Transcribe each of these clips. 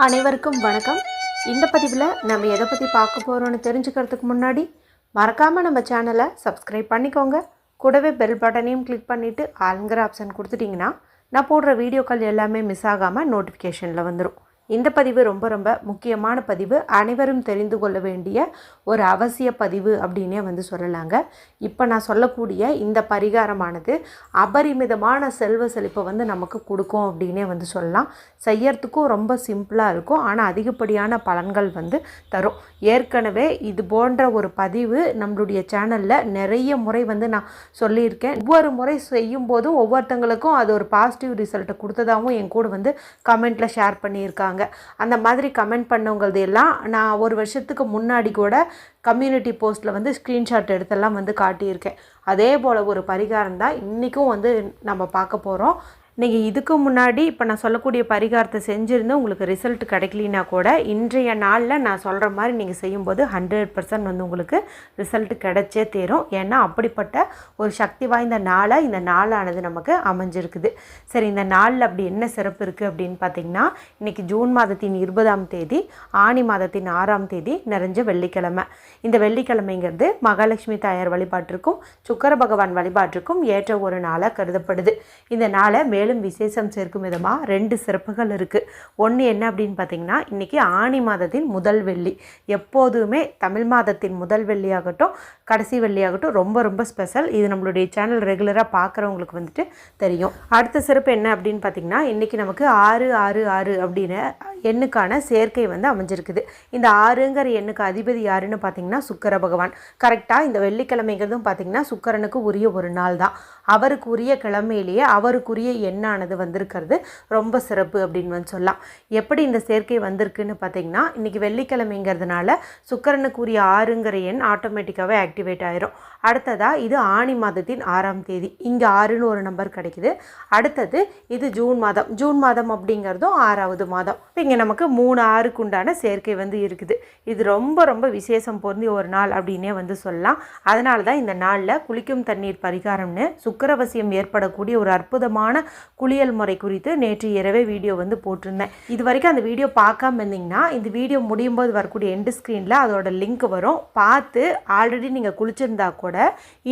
அனைவருக்கும் வணக்கம். இந்த பதிவில் நம்ம எதை பற்றி பார்க்க போகிறோன்னு தெரிஞ்சுக்கிறதுக்கு முன்னாடி மறக்காமல் நம்ம சேனலை சப்ஸ்கிரைப் பண்ணிக்கோங்க. கூடவே பெல் பட்டனையும் கிளிக் பண்ணிவிட்டு ஆளுங்கிற ஆப்ஷன் கொடுத்துட்டிங்கன்னா நான் போடுற வீடியோக்கள் எல்லாமே மிஸ் ஆகாமல் நோட்டிஃபிகேஷனில் வந்துடும். இந்த பதிவு ரொம்ப ரொம்ப முக்கியமான பதிவு, அனைவரும் தெரிந்து கொள்ள வேண்டிய ஒரு அவசிய பதிவு அப்படின்னே சொல்லலாங்க. இப்போ நான் சொல்லக்கூடிய இந்த பரிகாரமானது அபரிமிதமான செல்வ செழிப்பை நமக்கு கொடுக்கும் அப்படின்னே சொல்லலாம். செய்யறதுக்கும் ரொம்ப சிம்பிளாக இருக்கும், ஆனால் அதிகப்படியான பலன்கள் தரும். ஏற்கனவே இது போன்ற ஒரு பதிவு நம்மளுடைய சேனலில் நிறைய முறை நான் சொல்லியிருக்கேன். ஒவ்வொரு முறை செய்யும் போதும் ஒவ்வொருத்தங்களுக்கும் அது ஒரு பாசிட்டிவ் ரிசல்ட்டை கொடுத்ததாகவும் என் கூட கமெண்ட்டில் ஷேர் பண்ணியிருக்காங்க. அந்த மாதிரி கமெண்ட் பண்ணவங்களது எல்லாம் நான் ஒரு வருஷத்துக்கு முன்னாடி கூட கம்யூனிட்டி போஸ்ட்டில் ஸ்க்ரீன்ஷாட் எடுத்தெல்லாம் காட்டியிருக்கேன். அதே போல் ஒரு பரிகாரம் தான் இன்றைக்கும் நம்ம பார்க்க போகிறோம். நீங்கள் இதுக்கு முன்னாடி இப்போ நான் சொல்லக்கூடிய பரிகாரத்தை செஞ்சுருந்து உங்களுக்கு ரிசல்ட் கிடைக்கலினா கூட இன்றைய நாளில் நான் சொல்கிற மாதிரி நீங்கள் செய்யும்போது 100% உங்களுக்கு ரிசல்ட் கிடைச்சே தேரும். ஏன்னா அப்படிப்பட்ட ஒரு சக்தி வாய்ந்த நாளாக இந்த நாளானது நமக்கு அமைஞ்சிருக்குது. சரி, இந்த நாளில் அப்படி என்ன சிறப்பு இருக்குது அப்படின்னு பார்த்திங்கன்னா, இன்றைக்கி ஜூன் மாதத்தின் 20ஆம் தேதி ஆனி மாதத்தின் 6ஆம் தேதி நிறைஞ்ச வெள்ளிக்கிழமை. இந்த வெள்ளிக்கிழமைங்கிறது மகாலட்சுமி தாயார் வழிபாட்டிற்கும் சுக்கர பகவான் வழிபாட்டிற்கும் ஏற்ற ஒரு நாளாக கருதப்படுது. இந்த நாளை மேலும் விசேஷம் சேர்க்கும் விதமாக 2 சிறப்புகள் இருக்குது. ஒன்று என்ன அப்படின்னு பார்த்தீங்கன்னா, இன்றைக்கி ஆனி மாதத்தின் முதல் வெள்ளி. எப்போதுமே தமிழ் மாதத்தின் முதல் வெள்ளியாகட்டும் கடைசி வெள்ளியாகட்டும் ரொம்ப ரொம்ப ஸ்பெஷல். இது நம்மளுடைய சேனல் ரெகுலராக பார்க்குறவங்களுக்கு தெரியும். அடுத்த சிறப்பு என்ன அப்படின்னு பார்த்திங்கன்னா, இன்றைக்கி நமக்கு 666 அப்படின்னு எண்ணுக்கான சேர்க்கை அமைஞ்சிருக்குது. இந்த 6ங்கிற எண்ணுக்கு அதிபதி யாருன்னு பார்த்திங்கன்னா சுக்கர பகவான். கரெக்டாக இந்த வெள்ளிக்கிழமைங்கிறதும் பார்த்திங்கன்னா சுக்கரனுக்கு உரிய ஒரு நாள் தான். அவருக்கு உரிய கிழமையிலேயே அவருக்குரிய எண்ணானது வந்திருக்கிறது ரொம்ப சிறப்பு அப்படின்னு சொல்லலாம். எப்படி இந்த சேர்க்கை வந்திருக்குன்னு பார்த்திங்கன்னா, இன்றைக்கி வெள்ளிக்கிழமைங்கிறதுனால சுக்கரனுக்குரிய 6ங்கிற எண் ஆட்டோமேட்டிக்காகவே ஆக்டிவேட் ஆயிரும். அடுத்ததாக இது ஆனி மாதத்தின் 6ஆம் தேதி. இங்கே 6ன்னு ஒரு நம்பர் கிடைக்குது. அடுத்தது இது ஜூன் மாதம். ஜூன் மாதம் அப்படிங்கிறதும் 6ஆவது மாதம். இப்போ இங்கே நமக்கு 3 6க்கு உண்டான சேர்க்கை இருக்குது. இது ரொம்ப ரொம்ப விசேஷம் பொருந்திய ஒரு நாள் அப்படின்னே சொல்லலாம். அதனால தான் இந்த நாளில் குளிக்கும் தண்ணீர் பரிகாரம்னு சுக்கரவசியம் ஏற்படக்கூடிய ஒரு அற்புதமான குளியல் முறை குறித்து நேற்று இரவே வீடியோ போட்டிருந்தேன். இது வரைக்கும் அந்த வீடியோ பார்க்காம இருந்தீங்கன்னா இந்த வீடியோ முடியும் போது வரக்கூடிய எண்டு ஸ்க்ரீனில் அதோட லிங்க் வரும். பார்த்து ஆல்ரெடி நீங்கள் குளிச்சிருந்தா கூட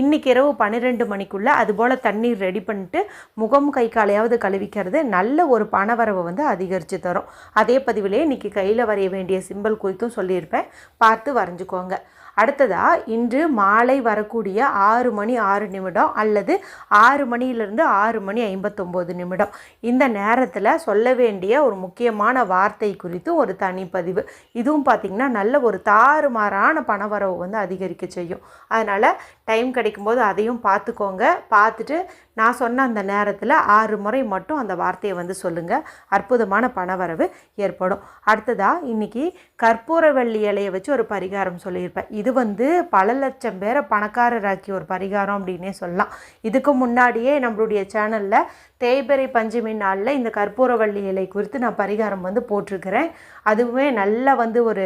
இன்னைக்கு இரவு 12 மணிக்குள்ளே அதுபோல் தண்ணீர் ரெடி பண்ணிட்டு முகம் கை காலையாவது கழுவிக்கிறது நல்ல ஒரு பணவரவை அதிகரித்து தரும். அதே பதிவிலே இன்றைக்கி கையில் வரைய வேண்டிய சிம்பிள் குறித்தும் சொல்லியிருப்பேன், பார்த்து வரைஞ்சிக்கோங்க. அடுத்ததாக இன்று மாலை வரக்கூடிய 6 மணி 6 நிமிடம் அல்லது 6 மணியிலிருந்து 6 மணி 59 நிமிடம் இந்த நேரத்தில் சொல்ல வேண்டிய ஒரு முக்கியமான வார்த்தை குறித்து ஒரு தனிப்பதிவு. இதுவும் பார்த்திங்கன்னா நல்ல ஒரு தாறுமாறான பணவரவு அதிகரிக்க செய்யும். அதனால் டைம் கிடைக்கும்போது அதையும் பார்த்துக்கோங்க. பார்த்துட்டு நான் சொன்ன அந்த நேரத்தில் 6 முறை மட்டும் அந்த வார்த்தையை சொல்லுங்கள். அற்புதமான பணவரவு ஏற்படும். அடுத்ததாக இன்றைக்கி கற்பூர வெள்ளி இலையை வச்சு ஒரு பரிகாரம் சொல்லியிருப்பேன். இது பல லட்சம் பேரை பணக்காரராக்கி ஒரு பரிகாரம் அப்படின்னே சொல்லலாம். இதுக்கு முன்னாடியே நம்மளுடைய சேனலில் தேய்பிறை பஞ்சமி நாளில் இந்த கற்பூரவள்ளி இலை குறித்து நான் பரிகாரம் போட்டிருக்கிறேன். அதுவுமே நல்லா ஒரு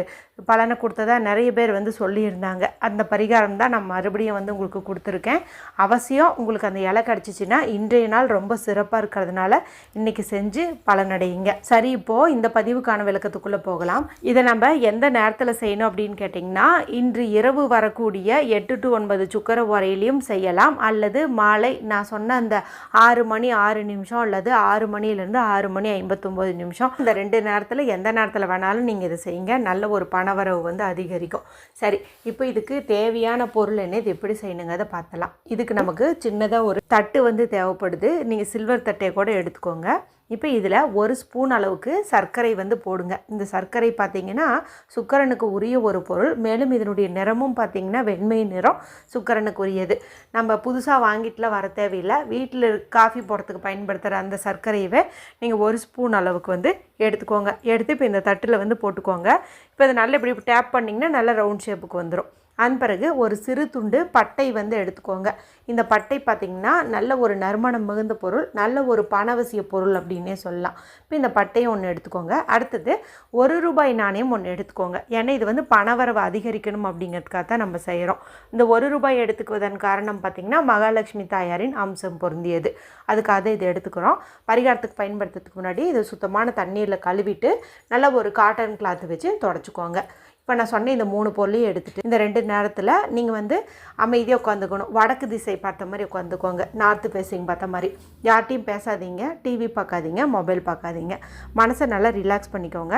பலனை கொடுத்ததா நிறைய பேர் சொல்லியிருந்தாங்க. அந்த பரிகாரம் தான் நான் மறுபடியும் உங்களுக்கு கொடுத்துருக்கேன். அவசியம் உங்களுக்கு அந்த இலை கிடச்சிச்சின்னா இன்றைய நாள் ரொம்ப சிறப்பாக இருக்கிறதுனால இன்றைக்கி செஞ்சு பலனடையுங்க. சரி, இப்போது இந்த பதிவுக்கான விளக்கத்துக்குள்ளே போகலாம். இதை நம்ம எந்த நேரத்தில் செய்யணும் அப்படின்னு கேட்டிங்கன்னா, இன்று இரவு வரக்கூடிய 8 to 9 சுக்கர வரையிலையும் செய்யலாம். அல்லது மாலை நான் சொன்ன அந்த 6 மணி 6 நிமிஷம் அல்லது 6 மணியிலேருந்து 6 மணி 59 நிமிஷம் இந்த 2 நேரத்தில் எந்த நேரத்தில் வேணாலும் நீங்கள் இதை செய்யுங்க. நல்ல ஒரு பணவரவு அதிகரிக்கும். சரி, இப்போ இதுக்கு தேவையான பொருள் என்ன, இது எப்படி செய்யணுங்கிறத பார்த்தலாம். இதுக்கு நமக்கு சின்னதாக ஒரு தட்டு தேவைப்படுது. நீங்கள் சில்வர் தட்டையை கூட எடுத்துக்கோங்க. இப்போ இதில் 1 ஸ்பூன் அளவுக்கு சர்க்கரை போடுங்க. இந்த சர்க்கரை பார்த்திங்கன்னா சுக்கரனுக்கு உரிய ஒரு பொருள். மேலும் இதனுடைய நிறமும் பார்த்திங்கன்னா வெண்மை நிறம், சுக்கரனுக்கு உரியது. நம்ம புதுசாக வாங்கிட்டுலாம் வர தேவையில்லை. வீட்டில் காஃபி போடுறதுக்கு பயன்படுத்துகிற அந்த சர்க்கரையவே நீங்கள் 1 ஸ்பூன் அளவுக்கு எடுத்துக்கோங்க. எடுத்து இப்போ இந்த தட்டில் போட்டுக்கோங்க. இப்போ இதை நல்லா இப்படி டேப் பண்ணிங்கன்னா நல்லா ரவுண்ட் ஷேப்புக்கு வந்துடும். அதன் பிறகு ஒரு சிறு துண்டு பட்டை வந்து எடுத்துக்கோங்க. இந்த பட்டை பார்த்திங்கன்னா நல்ல ஒரு நறுமணம் மிகுந்த பொருள், நல்ல ஒரு பணவசிய பொருள் அப்படின்னே சொல்லலாம். இப்போ இந்த பட்டையை ஒன்று எடுத்துக்கோங்க. அடுத்தது ₹1 நாணயம் ஒன்று எடுத்துக்கோங்க. ஏன்னா இது வந்து பணவரவு அதிகரிக்கணும் அப்படிங்கிறதுக்காக தான் நம்ம செய்கிறோம். இந்த ₹1 எடுத்துக்குவதன் காரணம் பார்த்திங்கன்னா மகாலட்சுமி தாயாரின் அம்சம் பொருந்தியது. அதுக்காக இதை எடுத்துக்கிறோம். பரிகாரத்துக்கு பயன்படுத்துறதுக்கு முன்னாடி இதை சுத்தமான தண்ணீரில் கழுவிட்டு நல்லா ஒரு காட்டன் கிளாத் வச்சு தொடச்சிக்கோங்க. இப்போ நான் சொன்ன இந்த 3 பொருளையும் எடுத்துகிட்டு இந்த 2 நேரத்தில் நீங்கள் வந்து அமைதியாக உட்காந்துக்கணும். வடக்கு திசை பார்த்த மாதிரி உட்காந்துக்கோங்க, நார்த்து ஃபேஸிங் பார்த்த மாதிரி. யார்ட்டையும் பேசாதீங்க, டிவி பார்க்காதீங்க, மொபைல் பார்க்காதீங்க. மனசை நல்லா ரிலாக்ஸ் பண்ணிக்கோங்க.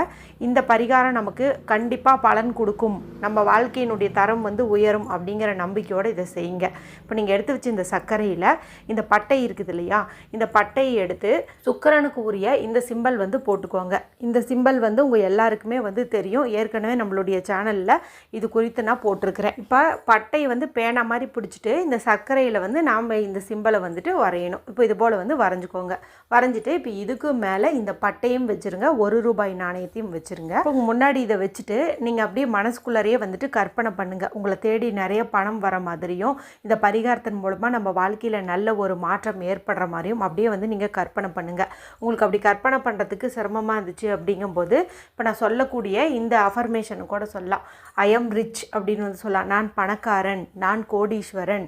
இந்த பரிகாரம் நமக்கு கண்டிப்பாக பலன் கொடுக்கும், நம்ம வாழ்க்கையினுடைய தரம் வந்து உயரும் அப்படிங்கிற நம்பிக்கையோடு இதை செய்யுங்க. இப்போ நீங்கள் எடுத்து வச்சு இந்த சர்க்கரையில் இந்த பட்டை இருக்குது இல்லையா, இந்த பட்டையை எடுத்து சுக்கிரனுக்கு உரிய இந்த சிம்பல் வந்து போட்டுக்கோங்க. இந்த சிம்பல் வந்து உங்கள் எல்லாருக்குமே வந்து தெரியும், ஏற்கனவே நம்மளுடைய சேனலில் இது குறித்து நான் போட்டிருக்கிறேன். இப்போ பட்டையை வந்து பேனா மாதிரி பிடிச்சிட்டு இந்த சர்க்கரையில் வந்து நாம் இந்த சிம்பலை வந்துட்டு வரையணும். இப்போ இது போல் வந்து வரைஞ்சிக்கோங்க. வரைஞ்சிட்டு இப்போ இதுக்கு மேலே இந்த பட்டையும் வச்சுருங்க, ₹1 நாணயத்தையும் வச்சுருங்க. இப்போ முன்னாடி இதை வச்சுட்டு நீங்கள் அப்படியே மனசுக்குள்ளாரையே வந்துட்டு கற்பனை பண்ணுங்கள், உங்களை தேடி நிறைய பணம் வர மாதிரியும் இந்த பரிகாரத்தின் மூலமாக நம்ம வாழ்க்கையில் நல்ல ஒரு மாற்றம் ஏற்படுற மாதிரியும் அப்படியே வந்து நீங்கள் கற்பனை பண்ணுங்கள். உங்களுக்கு அப்படி கற்பனை பண்ணுறதுக்கு சிரமமாக இருந்துச்சு அப்படிங்கும்போது இப்போ நான் சொல்லக்கூடிய இந்த அஃபர்மேஷனை கூட சொல்லலாம். ஐ எம் ரிச் அப்படின்னு வந்து சொல்லலாம். நான் பணக்காரன், நான் கோடீஸ்வரன்,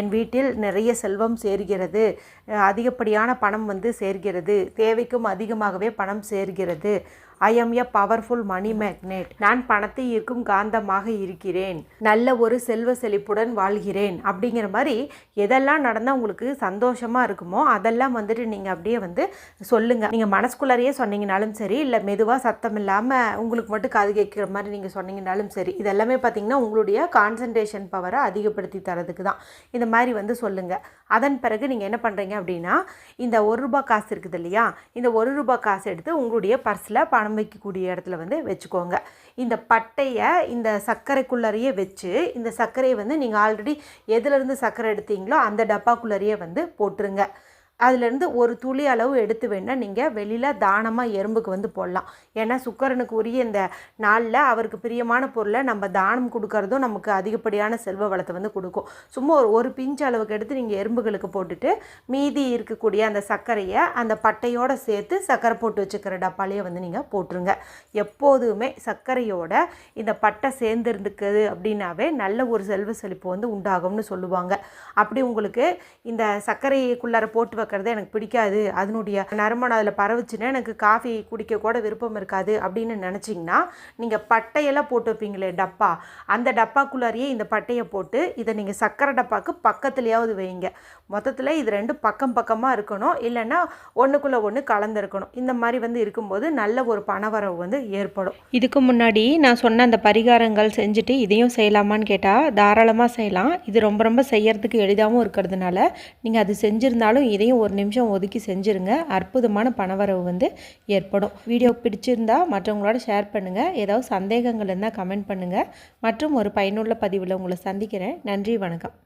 என் வீட்டில் நிறைய செல்வம் சேர்கிறது, அதிகப்படியான பணம் வந்து சேர்கிறது, தேவைக்கும் அதிகமாகவே பணம் சேர்கிறது, I am a powerful money magnet, நான் பணத்தை ஈர்க்கும் காந்தமாக இருக்கிறேன், நல்ல ஒரு செல்வ செழிப்புடன் வாழ்கிறேன் அப்படிங்கிற மாதிரி எதெல்லாம் நடந்தால் உங்களுக்கு சந்தோஷமாக இருக்குமோ அதெல்லாம் வந்துட்டு நீங்கள் அப்படியே வந்து சொல்லுங்கள். நீங்கள் மனசுக்குள்ளாரையே சொன்னீங்கனாலும் சரி, இல்லை மெதுவாக சத்தம் இல்லாமல் உங்களுக்கு மட்டும் காது கேட்குற மாதிரி நீங்கள் சொன்னீங்கனாலும் சரி, இதெல்லாமே பார்த்திங்கன்னா உங்களுடைய கான்சன்ட்ரேஷன் பவரை அதிகப்படுத்தி தரதுக்கு தான். இந்த மாதிரி வந்து சொல்லுங்கள். அதன் பிறகு நீங்கள் என்ன பண்ணுறீங்க அப்படின்னா, இந்த ₹1 காசு இருக்குது இல்லையா, இந்த ₹1 காசு எடுத்து உங்களுடைய பர்ஸில் பணம் வைக்கக்கூடிய இடத்துல வந்து வச்சுக்கோங்க. இந்த பட்டையை இந்த சர்க்கரைக்குள்ளறையே வச்சு இந்த சர்க்கரையை வந்து நீங்கள் ஆல்ரெடி எதுலேருந்து சர்க்கரை எடுத்தீங்களோ அந்த டப்பாக்குள்ளறையே வந்து போட்டுருங்க. அதுலேருந்து ஒரு துளி அளவு எடுத்து வேணால் நீங்கள் வெளியில் தானமாக எறும்புக்கு வந்து போடலாம். ஏன்னா சுக்கிரனுக்கு உரிய இந்த நாளில் அவருக்கு பிரியமான பொருளை நம்ம தானம் கொடுக்கறதும் நமக்கு அதிகப்படியான செல்வ வளத்தை வந்து கொடுக்கும். சும்மா ஒரு பிஞ்சு அளவுக்கு எடுத்து நீங்கள் எறும்புகளுக்கு போட்டுட்டு மீதி இருக்கக்கூடிய அந்த சர்க்கரையை அந்த பட்டையோடு சேர்த்து சர்க்கரை போட்டு வச்சுக்கிற டப்பாலேயே வந்து நீங்கள் போட்டுருங்க. எப்போதுமே சர்க்கரையோட இந்த பட்டை சேர்ந்துருந்துக்குது அப்படின்னாவே நல்ல ஒரு செல்வ செழிப்பு வந்து உண்டாகும்னு சொல்லுவாங்க. அப்படி உங்களுக்கு இந்த சர்க்கரைக்குள்ளார போட்டு வைக்கிறது எனக்கு பிடிக்காது, அதனுடைய நறுமணம் அதில் பரவுச்சுன்னா எனக்கு காஃபி குடிக்க கூட விருப்பம் இருக்காது அப்படின்னு நினச்சிங்கன்னா நீங்கள் பட்டையெல்லாம் போட்டு வைப்பீங்களே டப்பா, அந்த டப்பாக்குள்ளாரையே இந்த பட்டையை போட்டு இதை நீங்கள் சர்க்கரை டப்பாவுக்கு பக்கத்துலையாவது வைங்க. மொத்தத்தில் இது 2 பக்கம் பக்கமாக இருக்கணும், இல்லைன்னா ஒன்றுக்குள்ளே ஒன்று கலந்துருக்கணும். இந்த மாதிரி வந்து இருக்கும்போது நல்ல ஒரு பணவரவு வந்து ஏற்படும். இதுக்கு முன்னாடி நான் சொன்ன அந்த பரிகாரங்கள் செஞ்சுட்டு இதையும் செய்யலாமான்னு கேட்டால் தாராளமாக செய்யலாம். இது ரொம்ப ரொம்ப செய்யறதுக்கு எளிதாகவும் இருக்கிறதுனால நீங்கள் அது செஞ்சுருந்தாலும் இதையும் ஒரு நிமிஷம் ஒதுக்கி செஞ்சுருங்க. அற்புதமான பணவரவு வந்து ஏற்படும். வீடியோ பிடிச்சிருந்தா மற்றவங்களோட ஷேர் பண்ணுங்கள். ஏதாவது சந்தேகங்கள் இருந்தால் கமெண்ட் பண்ணுங்கள். மற்றும் ஒரு பயனுள்ள பதிவில் உங்களை சந்திக்கிறேன். நன்றி, வணக்கம்.